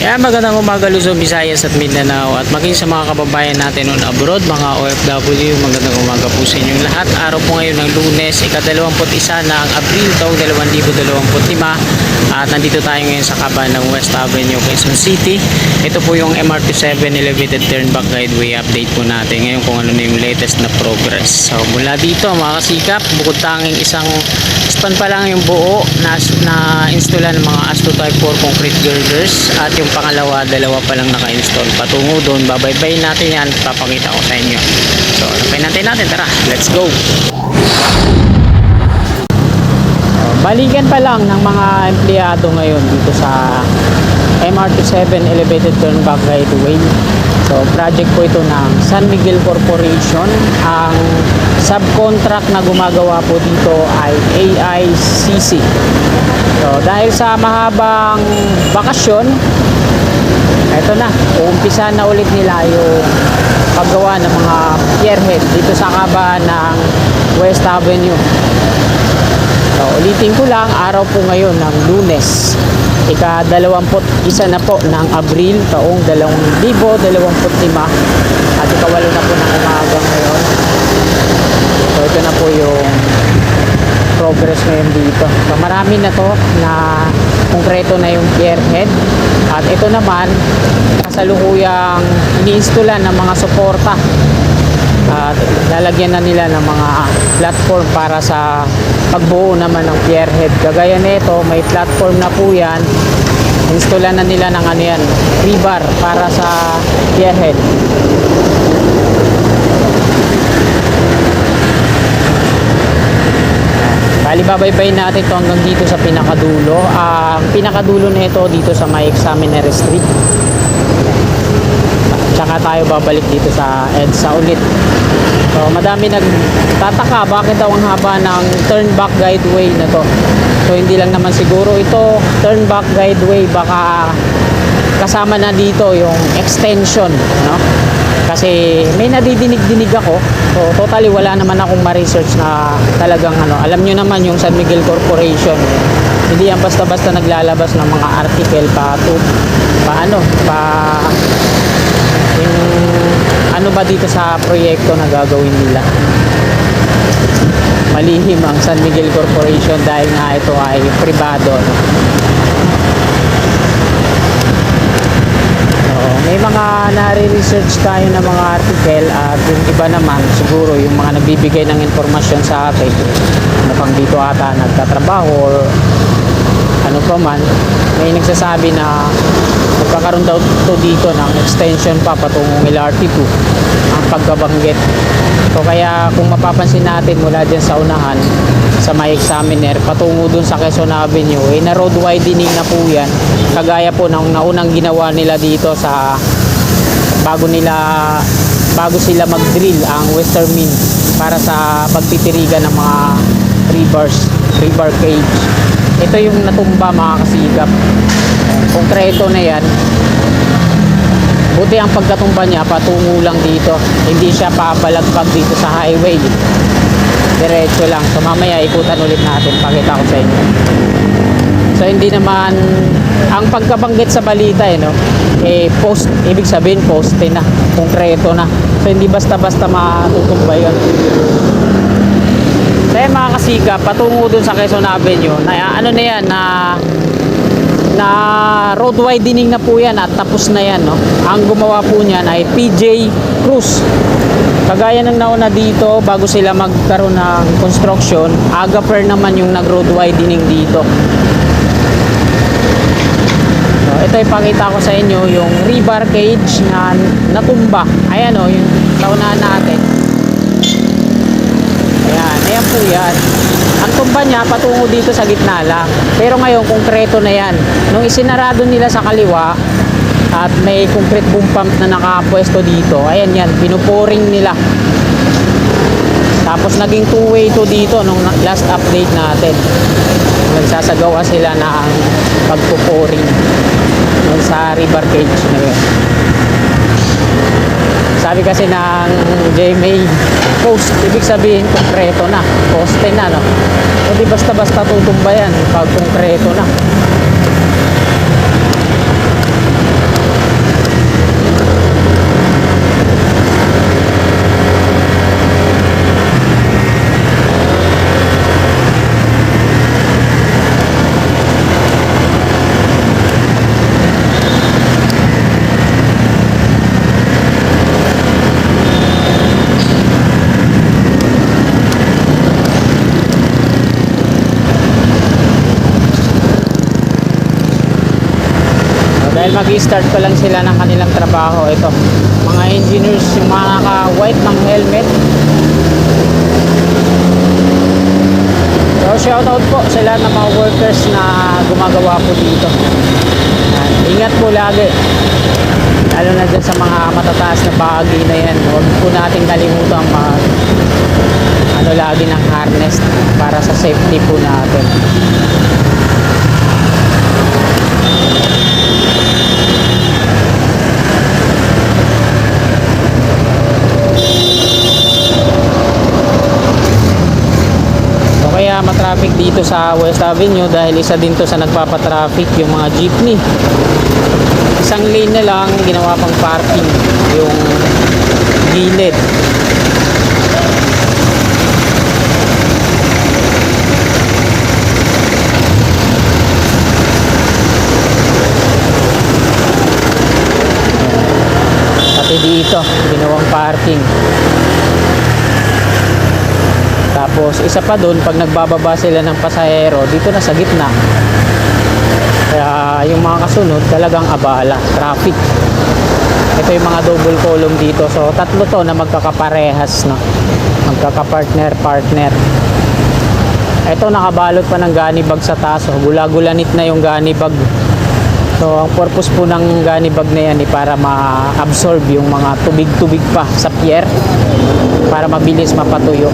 Kaya magandang umaga Luzon, Visayas at Mindanao at maging sa mga kababayan natin on abroad, mga OFW, magandang umaga po sa inyong lahat. Araw po ngayon ng Lunes, ika-21 ng Abril taong 2025 at nandito tayo ngayon sa kaban ng West Avenue, Quezon City. Ito po yung MRT7 Elevated Turnback Guideway update po natin ngayon kung ano na yung latest na progress. So mula dito mga kasikap, bukod tanging isang span pa lang yung buo na installan ng mga Asto Type 4 concrete girders at yung pangalawa, dalawa pa lang naka-install. Patungo doon, babaybayin natin yan, papakita ko sa inyo. So, napay natin, tara, let's go! Balikan pa lang ng mga empleyado ngayon dito sa MRT7 Elevated Turnback Guideway. So, project po ito ng San Miguel Corporation. Ang subcontract na gumagawa po dito ay AICC. So, dahil sa mahabang bakasyon, ito na, uumpisa na ulit nila yung paggawa ng mga pierhead dito sa kaban ng West Avenue. So, ulitin ko lang, araw po ngayon ng Lunes, ika-21 na po ng Abril taong 2025 at ika-8 na po ng umaga ngayon. So, ito na po yung progress ngayon dito. So, marami na to na konkreto na yung pierhead at ito naman kasalukuyang iniinstullan ng mga suporta at lalagyan na nila ng mga platform para sa pagbuo naman ng pierhead. Kagaya nito, may platform na po yan, installan na nila ng ano yan, rebar para sa pierhead. Bali, babaybayin natin ito hanggang dito sa pinakadulo. Ang pinakadulo na ito dito sa may Examiner Street. Tsaka tayo babalik dito sa EDSA ulit. So, madami nagtataka bakit daw ang haba ng turnback guideway na to. So, hindi lang naman siguro ito turnback guideway, baka kasama na dito yung extension, no? Kasi may nadidinig-dinig ako. So, totally wala naman akong ma-research na talagang ano. Alam nyo naman yung San Miguel Corporation, hindi yan basta-basta naglalabas ng mga article yung ano ba dito sa proyekto na gagawin nila. Malihim ang San Miguel Corporation dahil nga ito ay pribado, no? May mga nare-research tayo na mga article at yung iba naman siguro yung mga nagbibigay ng informasyon sa atin na pang dito ata nagtatrabaho or ano pa man, may nagsasabi na magkakaroon daw to dito ng extension pa patungong LRT2 ang pagkabanggit. So kaya kung mapapansin natin mula dyan sa unahan sa may Examiner patungo dun sa Quezon Avenue, na road widening na po yan, kagaya po ng naunang ginawa nila dito sa bago sila mag-drill ang Western Main para sa pagtitirigan ng mga rebar cage. Ito yung natumba mga kasigap, konkreto na yan. Buti ang pagkatumba niya patungo lang dito, hindi siya papalagpag dito sa highway, diretso lang. So mamaya ikutan ulit natin, pakita ko sa inyo. So hindi naman ang pagkabanggit sa balita post, ibig sabihin poste na, konkreto na. So hindi basta-basta matutumba yun. Kaya mga kasika, patungo dun sa Quezon Avenue na ano na yan, na road widening na po yan at tapos na yan, no? Ang gumawa po niyan ay PJ Cruz. Kagaya ng nauna dito, bago sila magkaroon ng construction, Agaper naman yung nag road widening dito. So, ito ipakita ko sa inyo yung rebar cage na natumba. Ayan o, yung naunahan natin. Ayan po yan. Ang tumba niya patungo dito sa gitna lang. Pero ngayon konkreto na yan. Nung isinarado nila sa kaliwa at may concrete boom pump na nakapwesto dito, ayan yan, pinuporing nila. Tapos naging two-way to dito nung last update natin. Nagsasagawa sila na ang pagpuporing sa rebar cage na yun. Sabi kasi ng JMA, post, ibig sabihin konkreto na, poste na, no? Hindi basta-basta tutumba yan pag konkreto na. Dahil mag-start pa lang sila ng kanilang trabaho. Ito, mga engineers, yung mga naka-white ng helmet. So shoutout po sa lahat ng mga workers na gumagawa po dito. Yan. Ingat po lagi. Lalo na dyan sa mga matataas na bahagi na yan. Huwag po natin kalimutan ano lagi ng harness para sa safety po natin. So kaya matraffic dito sa West Avenue dahil isa din to sa nagpapatraffic yung mga jeepney. Isang lane na lang ginawa pang parking yung gilid. Pati dito ginawang parking. Tapos isa pa doon pag nagbababa sila ng pasahero dito na sa gitna. Kaya yung mga kasunod talagang abala, traffic. Ito yung mga double column dito. So tatlo to na magkakaparehas, no? Magkakapartner. Ito nakabalot pa ng gunny bag sa taas. So, gula-gulanit na yung gunny bag. So ang purpose po ng gunny bag na yan ay para ma-absorb yung mga tubig-tubig pa sa pier para mabilis mapatuyo.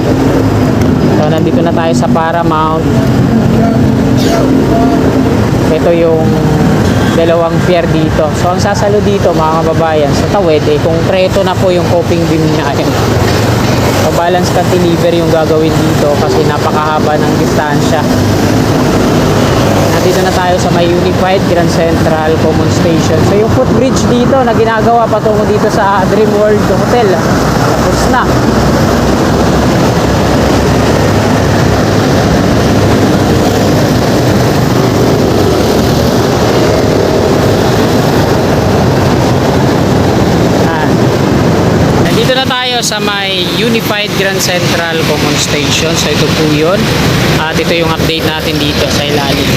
So nandito na tayo sa Paramount. Ito yung dalawang pier dito. So ang sasalo dito mga kababayan sa tawid konkreto na po yung coping beam niya. So balance cantilever yung gagawin dito kasi napakahaba ng distansya. Nandito na tayo sa may Unified Grand Central Common Station. So yung footbridge dito na ginagawa patungo dito sa Dream World Hotel. Tapos na. Dito na tayo sa may Unified Grand Central Common Station. So ito po yun. At ito yung update natin dito sa ilalim.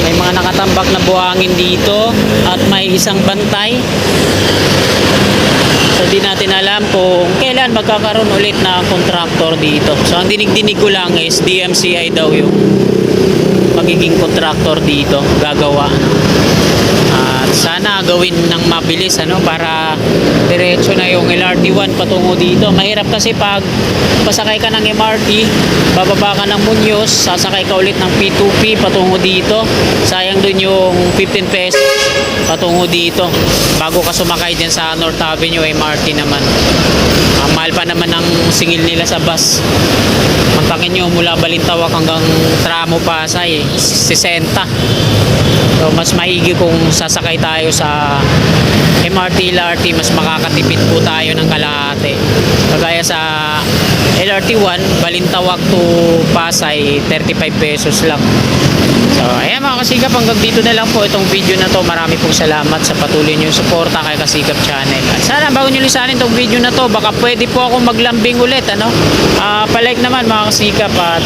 May mga nakatambak na buhangin dito at may isang bantay. So di natin alam kung kailan magkakaroon ulit na contractor dito. So ang dinig-dinig ko lang is DMCI daw yung magiging contractor dito gagawa. At sana gawin ng mabilis para diretso na yung LRT1 patungo dito. Mahirap kasi pag pasakay ka ng MRT, bababa ka ng Muñoz, sasakay ka ulit ng P2P patungo dito. Sayang dun yung 15 pesos patungo dito bago ka sumakay dyan sa North Avenue MRT naman. Mahal pa naman ang singil nila sa bus. Kontakin nyo mula Balintawak hanggang Tramo Pasay 60. So mas maigi kung sasakay tayo sa MRT, LRT, mas makakatipid po tayo ng kalahati. Kagaya sa LRT1, Balintawak to Pasay, 35 pesos lang. So ayan mga kasikap, hanggang dito na lang po itong video na to. Marami pong salamat sa patuloy nyo suporta kay Kasikap Channel. At sana bago nyo lisanin itong video na to, baka pwede po ako maglambing ulit. Palike naman mga kasikap. At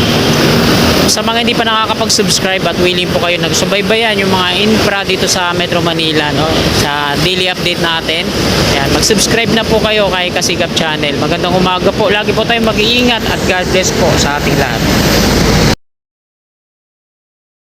sa mga hindi pa nakakapag-subscribe at willing po kayo nagsubaybayan yung mga infra dito sa Metro Manila, sa daily update natin. Ayan, mag-subscribe na po kayo kay Kasikap Channel. Magandang umaga po. Lagi po tayong mag-iingat at God bless po sa ating lahat.